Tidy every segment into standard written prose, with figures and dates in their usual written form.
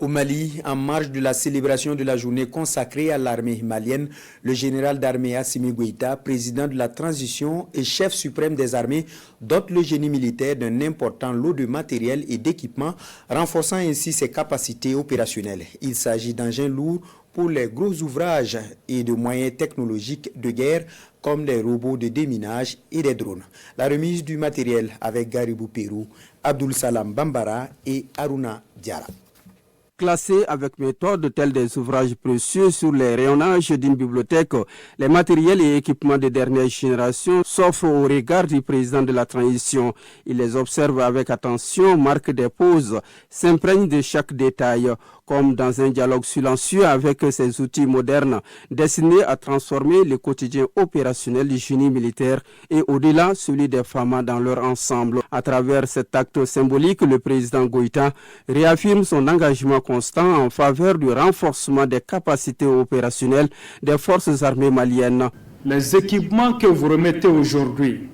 Au Mali, en marge de la célébration de la journée consacrée à l'armée malienne, le général d'armée Assimi Goïta, président de la transition et chef suprême des armées, dote le génie militaire d'un important lot de matériel et d'équipements, renforçant ainsi ses capacités opérationnelles. Il s'agit d'engins lourds pour les gros ouvrages et de moyens technologiques de guerre comme des robots de déminage et des drones. La remise du matériel avec Garibou Pérou, Abdul Salam Bambara et Aruna Diara. Classés avec méthode tels des ouvrages précieux sur les rayonnages d'une bibliothèque, les matériels et équipements de dernière génération s'offrent au regard du président de la transition. Il les observe avec attention, marque des pauses, s'imprègne de chaque détail, comme dans un dialogue silencieux avec ces outils modernes destinés à transformer le quotidien opérationnel du génie militaire et au-delà celui des femmes dans leur ensemble. À travers cet acte symbolique, le président Goïta réaffirme son engagement constant en faveur du renforcement des capacités opérationnelles des forces armées maliennes. Les équipements que vous remettez aujourd'hui,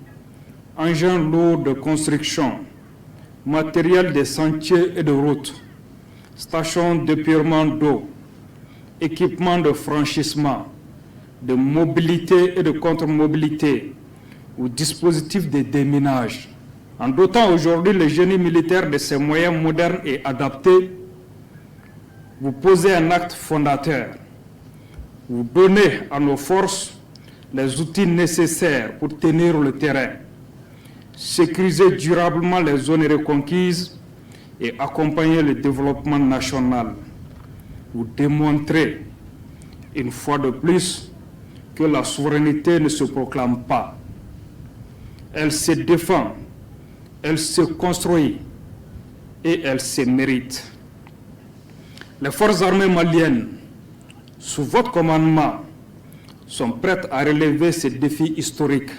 engins lourds de construction, matériel de sentiers et de routes, stations d'épurement d'eau, équipements de franchissement, de mobilité et de contre-mobilité, ou dispositifs de déminage. En dotant aujourd'hui le génie militaire de ces moyens modernes et adaptés, vous posez un acte fondateur. Vous donnez à nos forces les outils nécessaires pour tenir le terrain, sécuriser durablement les zones reconquises et accompagner le développement national. Vous démontrez une fois de plus que la souveraineté ne se proclame pas. Elle se défend, elle se construit et elle se mérite. Les forces armées maliennes, sous votre commandement, sont prêtes à relever ces défis historiques.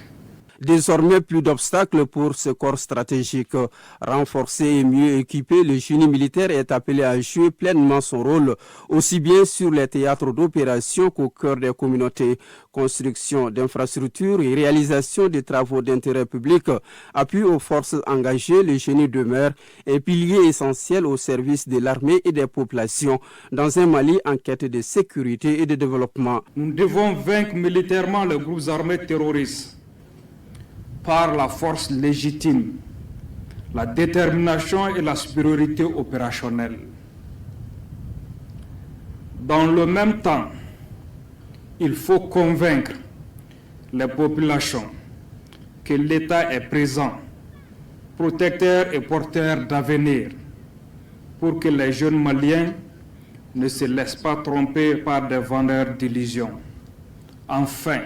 Désormais, plus d'obstacles pour ce corps stratégique. Renforcé et mieux équipé, le génie militaire est appelé à jouer pleinement son rôle, aussi bien sur les théâtres d'opération qu'au cœur des communautés. Construction d'infrastructures et réalisation des travaux d'intérêt public, appui aux forces engagées, le génie demeure un pilier essentiel au service de l'armée et des populations dans un Mali en quête de sécurité et de développement. Nous devons vaincre militairement les groupes armés terroristes par la force légitime, la détermination et la supériorité opérationnelle. Dans le même temps, il faut convaincre les populations que l'État est présent, protecteur et porteur d'avenir, pour que les jeunes Maliens ne se laissent pas tromper par des vendeurs d'illusions. Enfin,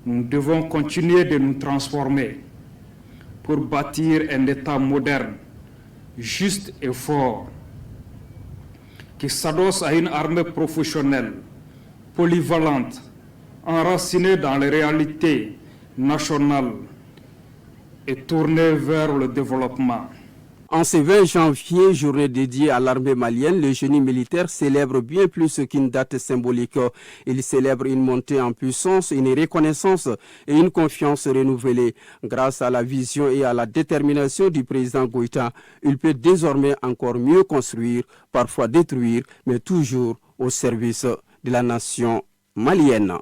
nous devons continuer de nous transformer pour bâtir un État moderne, juste et fort, qui s'adosse à une armée professionnelle, polyvalente, enracinée dans les réalités nationales et tournée vers le développement. En ce 20 janvier, journée dédiée à l'armée malienne, le génie militaire célèbre bien plus qu'une date symbolique. Il célèbre une montée en puissance, une reconnaissance et une confiance renouvelée. Grâce à la vision et à la détermination du président Goïta, il peut désormais encore mieux construire, parfois détruire, mais toujours au service de la nation malienne.